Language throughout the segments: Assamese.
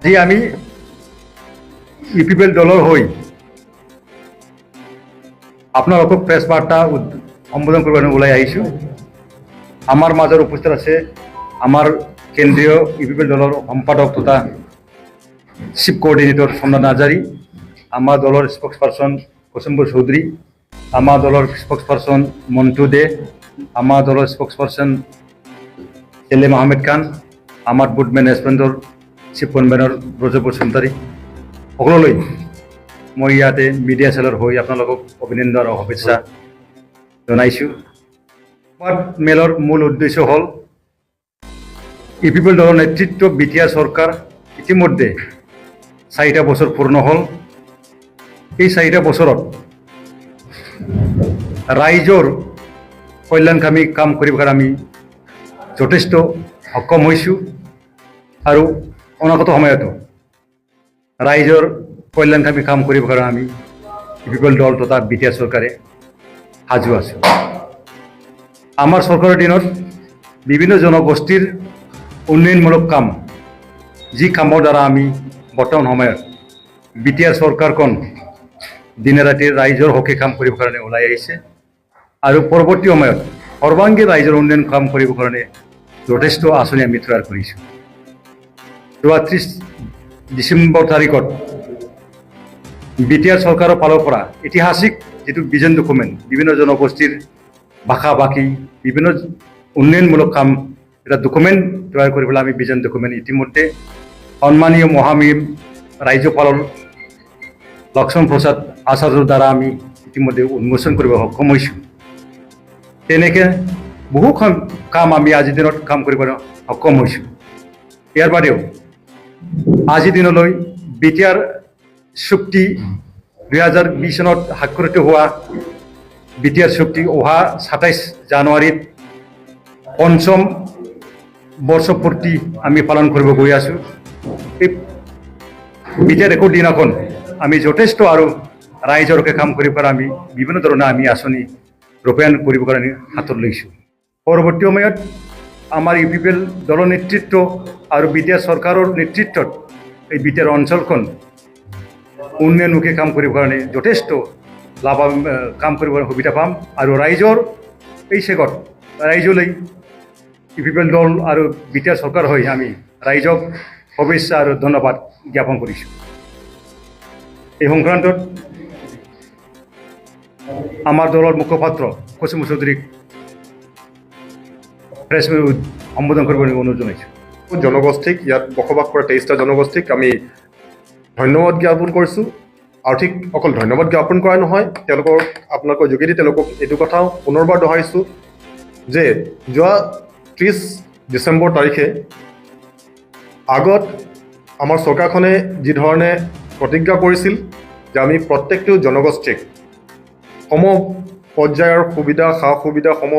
আজি আমি ইপিপিএল দলৰ হৈ আপোনালোকক প্ৰেছ বাৰ্তা সম্বোধন কৰিবলৈ ওলাই আহিছোঁ। আমাৰ মাজত উপস্থিত আছে আমাৰ কেন্দ্ৰীয় ইপিপিএল দলৰ সম্পাদক তথা চিফ কোঅৰ্ডিনেটৰ চন্দন নাৰ্জাৰী, আমাৰ দলৰ স্পোক্স পাৰ্চন কুসুম্বৰ চৌধুৰী, আমাৰ দলৰ স্পোক্স পাৰ্চন মন্টু দে, আমাৰ দলৰ স্পোক্স পাৰ্চন সেলিম আহমেদ খান, আমাৰ বুথ মেনেজমেণ্টৰ চিফ কনভেনৰ ব্ৰজ বসুমতাৰী, সকলোলৈ মই ইয়াতে মিডিয়া চেলৰ হৈ আপোনালোকক অভিনন্দন আৰু শুভেচ্ছা জনাইছোঁ। সংবাদ মেলৰ মূল উদ্দেশ্য হ'ল ইপিপিএল দলৰ নেতৃত্ব বিটিআৰ চৰকাৰ ইতিমধ্যে 4টা বছৰ পূৰ্ণ হ'ল। এই 4টা বছৰত ৰাইজৰ কল্যাণকামী কাম কৰিবৰ আমি যথেষ্ট সক্ষম হৈছোঁ আৰু অনাগত সময়তো ৰাইজৰ কল্যাণকামী কাম কৰিবৰ কাৰণে আমি ইপিপিএল দল তথা বিটিআৰ চৰকাৰে সাজু আছোঁ। আমাৰ চৰকাৰৰ দিনত বিভিন্ন জনগোষ্ঠীৰ উন্নয়নমূলক কাম, যি কামৰ দ্বাৰা আমি বৰ্তমান সময়ত বিটিআৰ চৰকাৰখন দিনে ৰাতি ৰাইজৰ হকে কাম কৰিবৰ কাৰণে ওলাই আহিছে আৰু পৰৱৰ্তী সময়ত সৰ্বাংগী ৰাইজৰ উন্নয়ন কাম কৰিবৰ কাৰণে যথেষ্ট আঁচনি আমি তৈয়াৰ কৰিছোঁ। 30 ডিচেম্বৰ তাৰিখত বিটিআৰ চৰকাৰৰ ফালৰ পৰা ঐতিহাসিক যিটো ভিজন ডকুমেণ্ট, বিভিন্ন জনগোষ্ঠীৰ ভাষা ভাষী বিভিন্ন উন্নয়নমূলক কাম এটা ডকুমেণ্ট তৈয়াৰ কৰিবলৈ আমি ভিজন ডকুমেণ্ট ইতিমধ্যে সন্মানীয় মহামহিম ৰাজ্যপালৰ লক্ষ্মণ প্ৰসাদ আচাৰ্যৰ দ্বাৰা আমি ইতিমধ্যে উন্মোচন কৰিব সক্ষম হৈছোঁ। তেনেকৈ বহু কাম আমি আজিৰ দিনত কাম কৰিবলৈ সক্ষম হৈছোঁ। ইয়াৰ বাদেও আজিৰ দিনলৈ বিটিআৰ চুক্তি 2020 চনত স্বাক্ষৰিত হোৱা বিটিআৰ চুক্তি অহা 27 জানুৱাৰীত 5ম বৰ্ষপূৰ্তি আমি পালন কৰিব গৈ আছোঁ। এই বিটিআৰ একো দিনাখন আমি যথেষ্ট আৰু ৰাইজৰ হকে কাম কৰিবৰ আমি বিভিন্ন ধৰণৰ আমি আঁচনি ৰূপায়ণ কৰিবৰ কাৰণে হাতত লৈছোঁ। পৰৱৰ্তী সময়ত আমাৰ ইপিপিএল দলৰ নেতৃত্ব আৰু বিটিআৰ চৰকাৰৰ নেতৃত্বত এই বিটিআৰ অঞ্চলখন উন্নয়নমুখী কাম কৰিবৰ কাৰণে যথেষ্ট কাম কৰিবৰ সুবিধা পাম আৰু ৰাইজৰ এই চেগত ৰাইজলৈ ইপিপিএল দল আৰু বিটিআৰ চৰকাৰ হৈ আমি ৰাইজক শুভেচ্ছা আৰু ধন্যবাদ জ্ঞাপন কৰিছোঁ। এই সংক্ৰান্তত আমাৰ দলৰ মুখপাত্ৰ কুসুম্বৰ চৌধুৰীক প্ৰেছ সম্বোধন কৰিবলৈ অনুৰোধ জনাইছোঁ। জনগোষ্ঠীক ইয়াত বসবাস কৰা 23টা জনগোষ্ঠীক আমি ধন্যবাদ জ্ঞাপন কৰিছোঁ আৰু ঠিক অকল ধন্যবাদ জ্ঞাপন কৰাই নহয়, তেওঁলোকৰ আপোনালোকৰ যোগেদি তেওঁলোকক এইটো কথাও পুনৰবাৰ দোহাৰিছোঁ যে যোৱা 30 ডিচেম্বৰ তাৰিখে আগত আমাৰ চৰকাৰখনে যি ধৰণে প্ৰতিজ্ঞা কৰিছিল যে আমি প্ৰত্যেকটো জনগোষ্ঠীক সম পৰ্যায়ৰ সুবিধা সা সুবিধা সম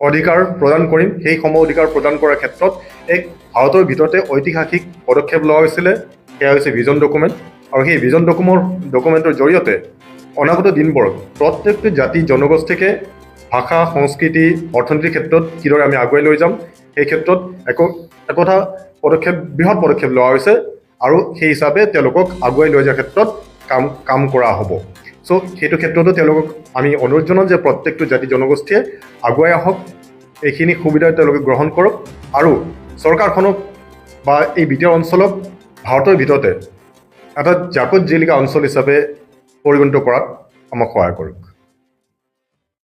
অধিকাৰ প্ৰদান কৰিম, সেই সম অধিকাৰ প্ৰদান কৰাৰ ক্ষেত্ৰত এক ভাৰতৰ ভিতৰতে ঐতিহাসিক পদক্ষেপ লোৱা হৈছিলে। সেয়া হৈছে ভিজন ডকুমেণ্ট আৰু সেই ভিজন ডকুমেণ্টৰ জৰিয়তে অনাগত দিনবোৰত প্ৰত্যেকটো জাতি জনগোষ্ঠীকে ভাষা সংস্কৃতি অৰ্থনীতিৰ ক্ষেত্ৰত কিদৰে আমি আগুৱাই লৈ যাম সেই ক্ষেত্ৰত একোটা বৃহৎ পদক্ষেপ লোৱা হৈছে আৰু সেই হিচাপে তেওঁলোকক আগুৱাই লৈ যোৱাৰ ক্ষেত্ৰত কাম কৰা হ'ব। চ' সেইটো ক্ষেত্ৰতো তেওঁলোকক আমি অনুৰোধ জনাওঁ যে প্ৰত্যেকটো জাতি জনগোষ্ঠীয়ে আগুৱাই আহক, এইখিনি সুবিধা তেওঁলোকে গ্ৰহণ কৰক আৰু চৰকাৰখনক বা এই বিটিআৰ অঞ্চলক ভাৰতৰ ভিতৰতে এটা জাকত জিলিকা অঞ্চল হিচাপে পৰিগণিত কৰাত আমাক সহায় কৰক।